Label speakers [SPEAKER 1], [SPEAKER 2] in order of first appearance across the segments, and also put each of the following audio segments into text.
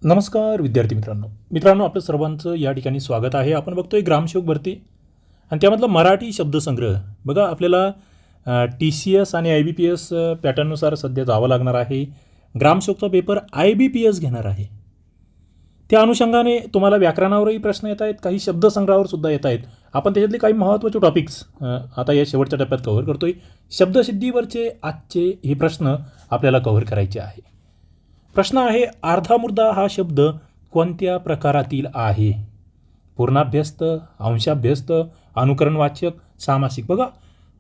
[SPEAKER 1] नमस्कार विद्यार्थी मित्रांनो आपलं सर्वांचं या ठिकाणी स्वागत आहे. आपण बघतोय ग्रामसेवक भरती आणि त्यामधलं मराठी शब्दसंग्रह. बघा आपल्याला TCS आणि IBPS पॅटर्ननुसार सध्या जावं लागणार आहे. ग्रामसेवकचा पेपर IBPS घेणार आहे. त्या अनुषंगाने तुम्हाला व्याकरणावरही प्रश्न येत आहेत, काही शब्दसंग्रहावर सुद्धा येत आहेत. आपण त्याच्यातले काही महत्त्वाचे टॉपिक्स आता या शेवटच्या टप्प्यात कव्हर करतोय. शब्दसिद्धीवरचे आजचे हे प्रश्न आपल्याला कव्हर करायचे आहे. प्रश्न आहे, अर्धामुर्दा हा शब्द कोणत्या प्रकारातील आहे? पूर्णाभ्यस्त, अंशाभ्यस्त, अनुकरणवाचक, सामासिक. बघा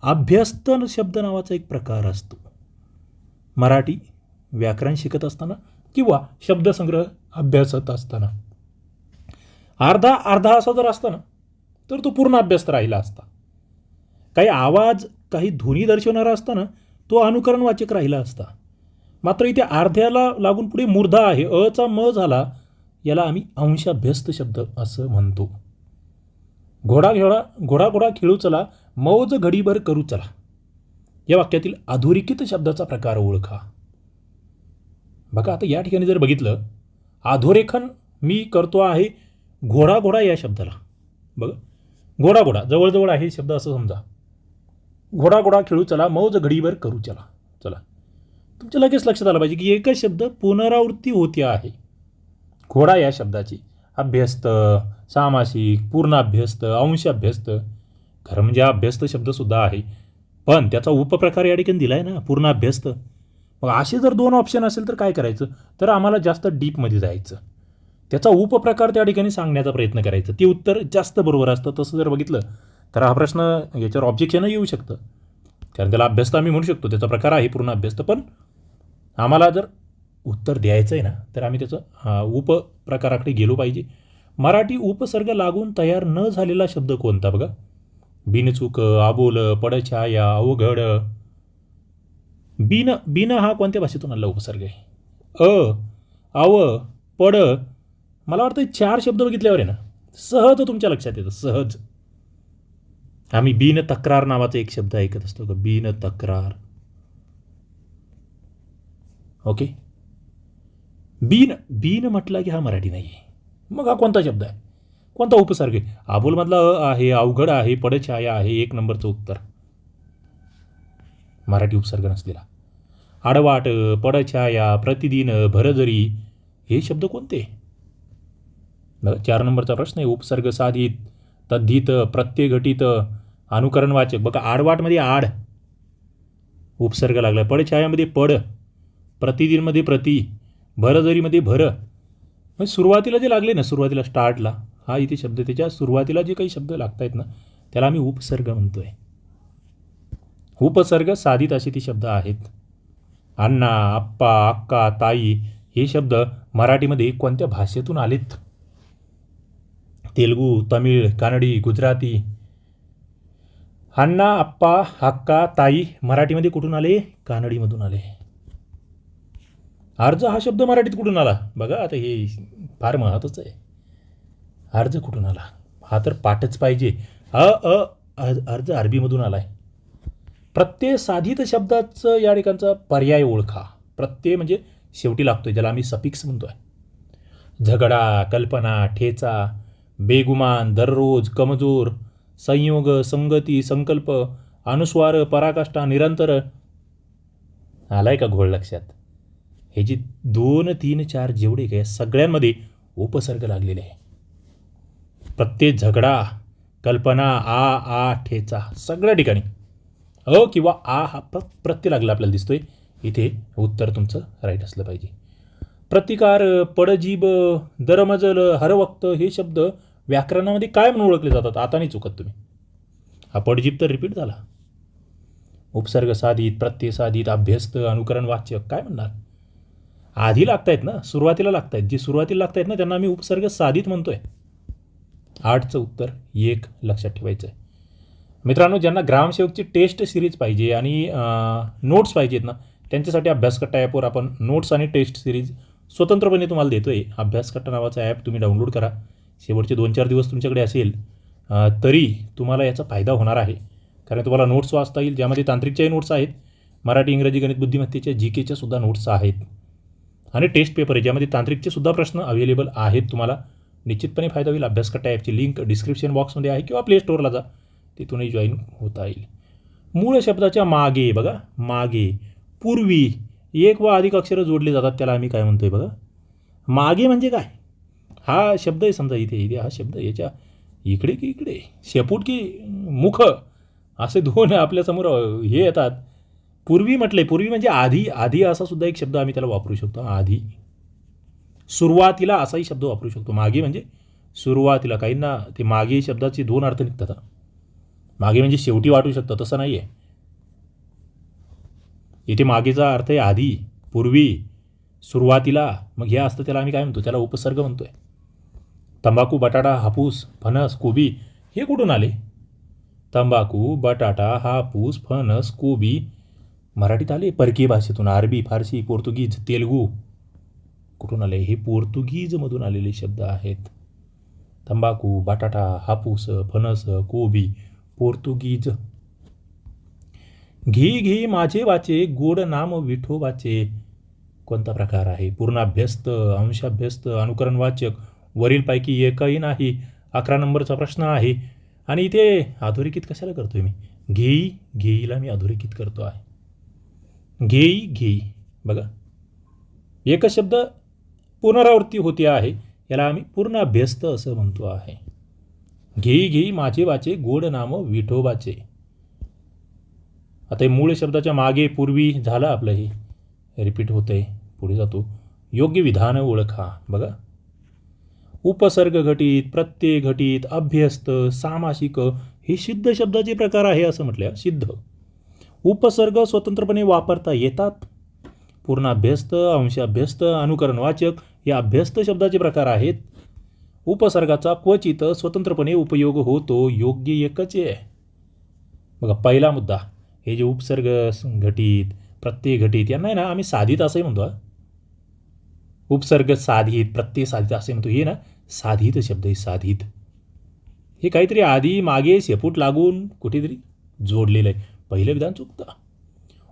[SPEAKER 1] अभ्यस्त शब्द नावाचा एक प्रकार असतो मराठी व्याकरण शिकत असताना किंवा शब्दसंग्रह अभ्यासत असताना. अर्धा अर्धा असा जर असता ना तर तो पूर्ण अभ्यस्त राहिला असता. काही आवाज काही ध्वनी दर्शवणारा असताना तो अनुकरणवाचक राहिला असता. मात्र इथे अर्ध्याला लागून पुढे मूर्धा आहे, अचा म झाला, याला आम्ही अंशाभ्यस्त शब्द असं म्हणतो. घोडा घोडा खेळू चला, मौज घडीभर करू चला. या वाक्यातील अधोरेखित शब्दाचा प्रकार ओळखा. बघा आता या ठिकाणी जर बघितलं, अधोरेखन मी करतो आहे घोडा या शब्दाला. बघा घोडा जवळजवळ आहे शब्द असं समजा. घोडा खेळू चला, मौज घडीभर करू चला. तुमच्या लगेच लक्षात आलं पाहिजे की एकच शब्द पुनरावृत्ती होते आहे. घोडा या शब्दाची अभ्यस्त, सामासिक, पूर्णाभ्यस्त, अंशाभ्यस्त. खरं म्हणजे अभ्यस्त शब्दसुद्धा आहे, पण त्याचा उपप्रकार या ठिकाणी दिला आहे ना, पूर्णाभ्यस्त. मग असे जर दोन ऑप्शन असेल तर काय करायचं, तर आम्हाला जास्त डीपमध्ये जायचं, त्याचा उपप्रकार त्या ठिकाणी सांगण्याचा प्रयत्न करायचा. ते उत्तर जास्त बरोबर असतं. तसं जर बघितलं तर हा प्रश्न याच्यावर ऑब्जेक्शनही येऊ शकतं, कारण त्याला अभ्यस्त आम्ही म्हणू शकतो, त्याचा प्रकार आहे पूर्ण अभ्यस्त. पण आम्हाला जर उत्तर द्यायचं आहे ना तर आम्ही त्याचं उपप्रकाराकडे गेलो पाहिजे. मराठी उपसर्ग लागून तयार न झालेला शब्द कोणता? बघा बिनचूक, आबोल, पडछाया, अवघड. बिन हा कोणत्या भाषेतून आलेला उपसर्ग आहे? आव, पड. मला वाटतं 4 शब्द बघितल्यावर आहे ना सहज तुमच्या लक्षात येतं, सहज. आम्ही बिन तक्रार नावाचा एक शब्द ऐकत असतो का, बिन तक्रार. ओके, बिन म्हटला की हा मराठी नाही आहे. मग हा कोणता शब्द आहे, कोणता उपसर्ग आहे? आबोलमधला आहे, अवघड आहे, पडछाया आहे. 1 नंबरचं उत्तर मराठी उपसर्ग नसलेला. आडवाट, पडछाया, प्रतिदिन, भरजरी हे शब्द कोणते? 4 नंबरचा प्रश्न आहे. उपसर्ग साधित, तद्धित, प्रत्ययघटित, अनुकरणवाचक. बघा आडवाटमध्ये आड उपसर्ग लागला, पडछायामध्ये पड, प्रतिदिनमध्ये प्रति, भरजरीमध्ये भर. म्हणजे सुरुवातीला जे लागले ना, सुरुवातीला स्टार्टला हा इथे शब्द, त्याच्या सुरुवातीला जे काही शब्द लागत आहेत ना त्याला आम्ही उपसर्ग म्हणतोय. उपसर्ग साधित असे ते शब्द आहेत. अण्णा, आप्पा, अक्का, ताई हे शब्द मराठीमध्ये कोणत्या भाषेतून आलेत? तेलुगू, तमिळ, कानडी, गुजराती. अण्णा, आप्पा, अक्का, ताई मराठीमध्ये कुठून आले? कानडीमधून आले. अर्ज हा शब्द मराठीत कुठून आला? बघा आता हे फार महत्त्वाचं आहे. अर्ज कुठून आला हा तर पाठच पाहिजे. अर्ज अरबीमधून आला आहे. प्रत्यय साधित शब्दाचं या ठिकाणचा पर्याय ओळखा. प्रत्यय म्हणजे शेवटी लागतोय, ज्याला आम्ही सफिक्स म्हणतोय. झगडा, कल्पना, ठेचा, बेगुमान, दररोज, कमजोर, संयोग, संगती, संकल्प, अनुस्वार, पराकाष्ठा, निरंतर. आलाय का घोळ लक्षात? हे जे 2, 3, 4 जेवढे काय सगळ्यांमध्ये उपसर्ग लागलेले आहे. प्रत्येक झगडा, कल्पना, आ, ठेचा सगळ्या ठिकाणी किंवा आ हा प्रत्यय लागला आपल्याला दिसतोय. इथे उत्तर तुमचं राईट असलं पाहिजे. प्रतिकार, पडजीब, दरमजल, हरवक्त हे शब्द व्याकरणामध्ये काय म्हणून ओळखले जातात? आता नाही चुकत तुम्ही. हा पडजीब तर रिपीट झाला. उपसर्ग साधित, प्रत्यय साधित, अभ्यस्त, अनुकरण वाचक काय म्हणणार? आधी लागतायत ना, सुरुवातीला लागतायत. जे सुरुवातीला लागतायत ना त्यांना आम्ही उपसर्ग साधित म्हणतोय. 8चं उत्तर 1 लक्षात ठेवायचं आहे. मित्रांनो, ज्यांना ग्रामसेवकची टेस्ट सिरीज पाहिजे आणि नोट्स पाहिजेत ना त्यांच्यासाठी अभ्यासकट्टा ॲपवर आपण नोट्स आणि टेस्ट सिरीज स्वतंत्रपणे तुम्हाला देतोय. अभ्यासकट्टा नावाचा ॲप तुम्ही डाउनलोड करा. शेवटचे 2-4 दिवस तुमच्याकडे असेल तरी तुम्हाला याचा फायदा होणार आहे, कारण तुम्हाला नोट्स वाचता येईल, ज्यामध्ये तांत्रिकच्याही नोट्स आहेत, मराठी, इंग्रजी, गणित, बुद्धिमत्तेच्या GKच्या सुद्धा नोट्स आहेत. आणि टेस्ट पेपर आहे ज्यामध्ये तांत्रिकचे सुद्धा प्रश्न अवेलेबल आहेत. तुम्हाला निश्चितपणे फायदा होईल. अभ्यास कट्टा ॲपची लिंक डिस्क्रिप्शन बॉक्समध्ये आहे किंवा प्ले स्टोअरला जा, तिथूनही जॉईन होता येईल. मूळ शब्दाच्या मागे बघा, मागे पूर्वी एक व अधिक अक्षरं जोडले जातात, त्याला आम्ही काय म्हणतोय बघा. मागे म्हणजे काय, हा शब्द आहे समजा, इथे हा शब्द, याच्या इकडे की इकडे, शेपूट की मुख, असे दोन आपल्यासमोर हे येतात. पूर्वी म्हटलंय, पूर्वी म्हणजे आधी, आधी असा सुद्धा एक शब्द आम्ही त्याला वापरू शकतो. आधी, सुरुवातीला असाही शब्द वापरू शकतो. मागे म्हणजे सुरुवातीला. काहींना ते मागे शब्दाचे दोन अर्थ निघतात. मागे म्हणजे शेवटी वाटू शकतं, तसं नाही आहे. इथे मागेचा अर्थ आहे आधी, पूर्वी, सुरुवातीला. मग हे असतं त्याला आम्ही काय म्हणतो, त्याला उपसर्ग म्हणतोय. तंबाखू, बटाटा, हापूस, फणस, कोबी हे कुठून आले? तंबाखू, बटाटा, हापूस, फणस, कोबी मराठीत आले परकीय भाषेतून. अरबी, फारसी, पोर्तुगीज, तेलुगू कुठून आले? हे पोर्तुगीजमधून आलेले शब्द आहेत. तंबाखू, बटाटा, हापूस, फणस, कोबी, पोर्तुगीज. घी घी माझे वाचे, गोड नाम विठोबाचे कोणता प्रकार आहे? पूर्णाभ्यस्त, अंशाभ्यस्त, अनुकरणवाचक, वरीलपैकी एकही नाही. 11 नंबरचा प्रश्न आहे. आणि इथे अधोरेखित कशाला करतोय मी? घेई, घेईला मी अधोरेखित करतो आहे. घेई, घेई बघा, एकच शब्द पुनरावृत्ती होते आहे, याला आम्ही पूर्णाभ्यस्त असं म्हणतो आहे. घेई घेई माझे वाचे, गोड नाम विठोबाचे. आता हे मूळ शब्दाच्या मागे पूर्वी झालं आपलं, हे रिपीट होतंय, पुढे जातो. योग्य विधान ओळखा बघा. उपसर्ग घटित, प्रत्यय घटित, अभ्यस्त, सामासिक हे सिद्ध शब्दाचे प्रकार आहे असं म्हटलं. सिद्ध. उपसर्ग स्वतंत्रपणे वापरता येतात. पूर्णाभ्यस्त, अंशाभ्यस्त, अनुकरणवाचक हे अभ्यस्त शब्दाचे प्रकार आहेत. उपसर्गाचा क्वचित स्वतंत्रपणे उपयोग होतो. योग्य एकच आहे बघा. पहिला मुद्दा, हे जे उपसर्ग घटित, प्रत्यय घटित यांना आहे ना आम्ही साधित असंही म्हणतो. उपसर्ग साधित, प्रत्यय साधित असे म्हणतो. हे ना साधित शब्द आहे, साधित. हे काहीतरी आधी मागे शेपूट लागून कुठेतरी जोडलेलं आहे. पहिलं विधान चुकतं.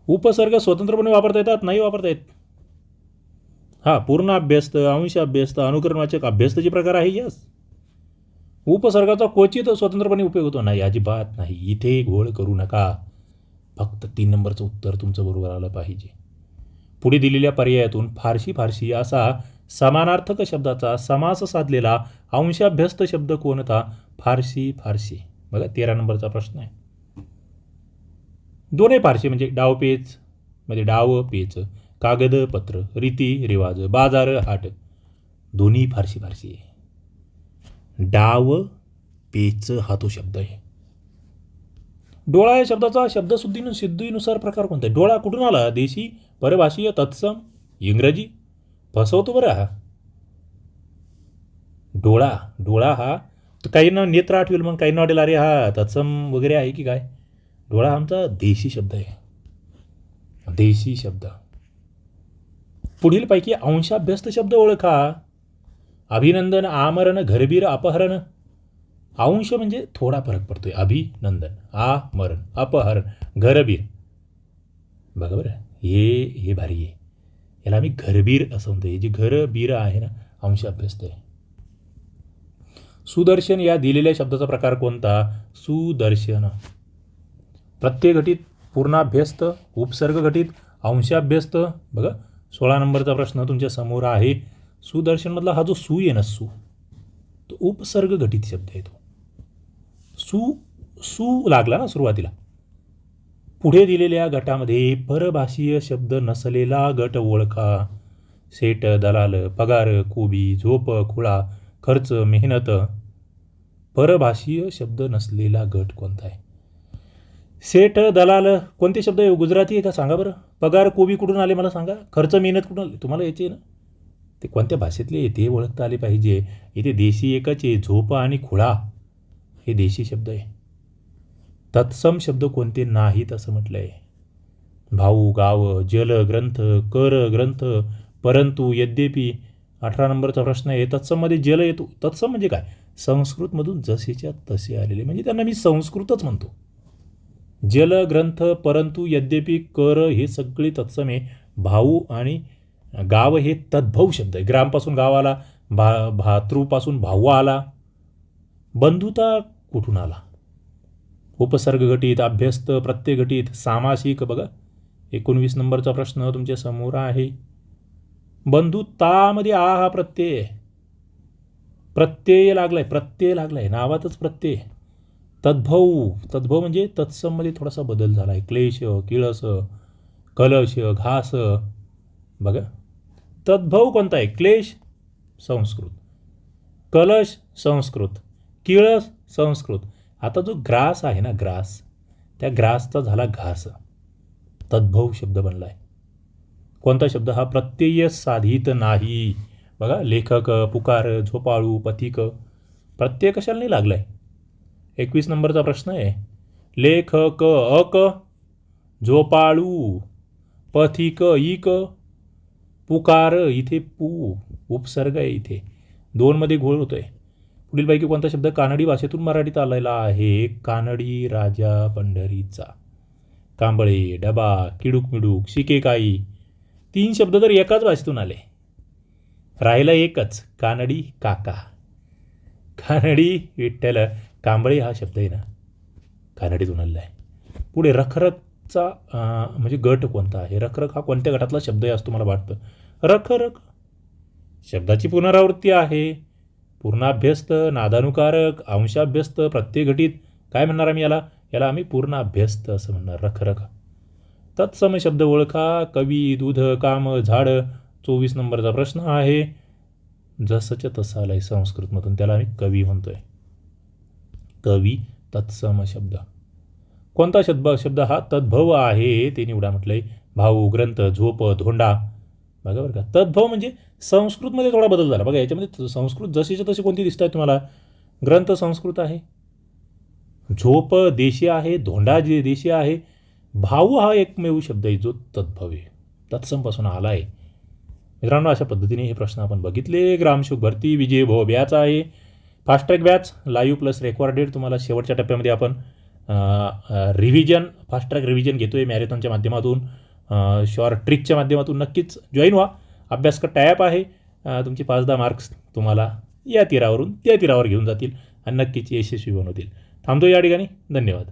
[SPEAKER 1] उपसर्ग स्वतंत्रपणे वापरता येतात? नाही वापरता येत. हा, पूर्ण अभ्यस्त, अंश अभ्यस्त, अनुकरणवाचक अभ्यस्तचे प्रकार आहे. यस. उपसर्गाचा क्वचित स्वतंत्रपणे उपयोग होतो? नाही, अजिबात नाही. इथे घोळ करू नका. फक्त 3 नंबरचं उत्तर तुमचं बरोबर आलं पाहिजे. पुढे दिलेल्या पर्यायातून फारशी फारशी असा समानार्थक शब्दाचा समास साधलेला अंशाभ्यस्त शब्द कोणता? फारशी फारशी बघा, 13 नंबरचा प्रश्न आहे. दोन्ही फारशी म्हणजे डावपेच म्हणजे डाव पेच, कागद पत्र, रीती रिवाज, बाजार हाट, दोन्ही फारशी फारशी आहे. डाव पेच हा तो शब्द आहे. डोळा या शब्दाचा शब्दसिद्धीनुसार प्रकार कोणता आहे? डोळा कुठून आला? देशी, परभाषीय, तत्सम, इंग्रजी? फसवतो बरं हा डोळा. डोळा हा तर काहींना नेत्र आठवेल, मग काहींना वाटेल अरे हा तत्सम वगैरे आहे की काय. डोळा आमचा देशी शब्द आहे, देशी शब्द. पुढीलपैकी अंशाभ्यस्त शब्द ओळखा. अभिनंदन, आमरण, घरबीर, अपहरण. अंश म्हणजे थोडा फरक पडतोय. अभिनंदन, आमरण, अपहरण, घरबीर. बघा बरं, हे भारी आहे. याला आम्ही घरबीर असं म्हणतो. हे जे घरबीर आहे ना, अंशाभ्यस्त आहे. सुदर्शन या दिलेल्या शब्दाचा प्रकार कोणता? सुदर्शन. प्रत्यय घटित, पूर्णाभ्यस्त, उपसर्ग घटित, अंशाभ्यस्त. बघा 16 नंबरचा प्रश्न तुमच्या समोर आहे. सुदर्शनमधला हा जो सु आहे ना, सु तो उपसर्ग घटित शब्द आहे. तो सु लागला ना सुरुवातीला. पुढे दिलेल्या गटामध्ये परभाषीय शब्द नसलेला गट ओळखा. सेट, दलाल, पगार, कोबी, झोप, खुळा, खर्च, मेहनत. परभाषीय शब्द नसलेला गट कोणता आहे? सेठ, दलाल कोणते शब्द आहे? गुजराती आहे का सांगा बरं. पगार, कोबी कुठून आले मला सांगा. खर्च, मेहनत कुठून आले? तुम्हाला याचे ना ते कोणत्या भाषेतले ते ओळखता आले पाहिजे. इथे देशी एकच आहे. झोप आणि खुळा हे देशी शब्द आहे. तत्सम शब्द कोणते नाहीत असं म्हटलं आहे. भाऊ, गाव, जल, ग्रंथ, कर, ग्रंथ, परंतु, यद्यपि. 18 नंबरचा प्रश्न आहे. तत्सममध्ये जल येतो. तत्सम म्हणजे काय? संस्कृतमधून जसेच्या तसे आलेले, म्हणजे त्यांना मी संस्कृतच म्हणतो. जल, ग्रंथ, परंतु, यद्यपि, कर हे सगळे तत्सम आहे. भाऊ आणि गाव हे तद्भव शब्द आहे. ग्रामपासून गाव आला, भातृपासून भाऊ आला, बंधुता कुठून आला? उपसर्ग घटित, अभ्यस्त, प्रत्यय घटित, सामासिक. बघा 19 नंबरचा प्रश्न तुमच्या समोर आहे. बंधुतामध्ये आ हा प्रत्यय आहे. प्रत्यय लागलाय नावातच प्रत्यय. तद्भव म्हणजे तत्सममध्ये थोडासा बदल झाला आहे. क्लेश, किळस, कलश, घास. बघा तद्भव कोणता आहे? क्लेश संस्कृत, कलश संस्कृत, किळस संस्कृत. आता जो ग्रास आहे ना, ग्रास, त्या ग्रासचा झाला घास. तद्भव शब्द बनला आहे. कोणता शब्द? हा प्रत्यय साधित नाही. बघा लेखक, पुकार, झोपाळू, पथिक. प्रत्यय कशाला नाही लागलाय? 21 नंबरचा प्रश्न आहे. लेखक अक, झोपाळू, पथिक इक, पुकार इथे पू, उपसर्ग आहे इथे. 2 मध्ये घोळ होतोय. पुढीलपैकी कोणता शब्द कानडी भाषेतून मराठीत आलेला आहे? कानडी राजा पंढरीचा. कांबळे, डबा, किडूक मिडूक, शिकेकाई. 3 शब्द तर एकाच भाषेतून आले. राहिला एकच, कानडी काका. कानडी विठ्ठल. कांबळे हा शब्द आहे ना, कानडीतून आलेला आहे. पुढे रखरखचा म्हणजे गट कोणता आहे? रखरख हा कोणत्या गटातला शब्द आहे असं तुम्हाला वाटतं? रखरख शब्दाची पुनरावृत्ती आहे. पूर्णाभ्यस्त, नादानुकारक, अंशाभ्यस्त, प्रत्यय घटित. काय म्हणणार आम्ही याला? याला आम्ही पूर्णाभ्यस्त असं म्हणणार. रखरख. तत्सम शब्द ओळखा. कवी, दूध, काम, झाड. 24 नंबरचा प्रश्न आहे. जसंच्या तसं आलाय संस्कृतमधून, त्याला आम्ही कवी म्हणतोय. कवी तत्सम शब्द. कोणता शब्द हा तद्भव आहे ते निवडा म्हटलंय. भाऊ, ग्रंथ, झोप, धोंडा. बघा बरं का, तद्भव म्हणजे संस्कृतमध्ये थोडा बदल झाला. बघा याच्यामध्ये संस्कृत जशीच्या तशी कोणती दिसत आहे तुम्हाला? ग्रंथ संस्कृत आहे, झोप देशी आहे, धोंडा जे देशी आहे. भाऊ हा एकमेव शब्द आहे जो तद्भव आहे, तत्समपासून आला आहे. मित्रांनो अशा पद्धतीने हे प्रश्न आपण बघितले. ग्रामशुक भरती विजय भव बॅच आहे. Fast track batch live plus recorded. तुम्हाला शेवटच्या टप्प्यामध्ये आपण रिव्हिजन, फास्ट ट्रॅक रिव्हिजन घेतो आहे मॅरेथॉनच्या माध्यमातून, शॉर्ट ट्रिकच्या माध्यमातून. नक्कीच जॉईन व्हा. अभ्यास का टॅप आहे. तुमचे 5-10 मार्क्स तुम्हाला या तीरावरून त्या तीरावर घेऊन जातील आणि नक्कीच यशस्वी बनवतील. थांबतो या ठिकाणी. धन्यवाद.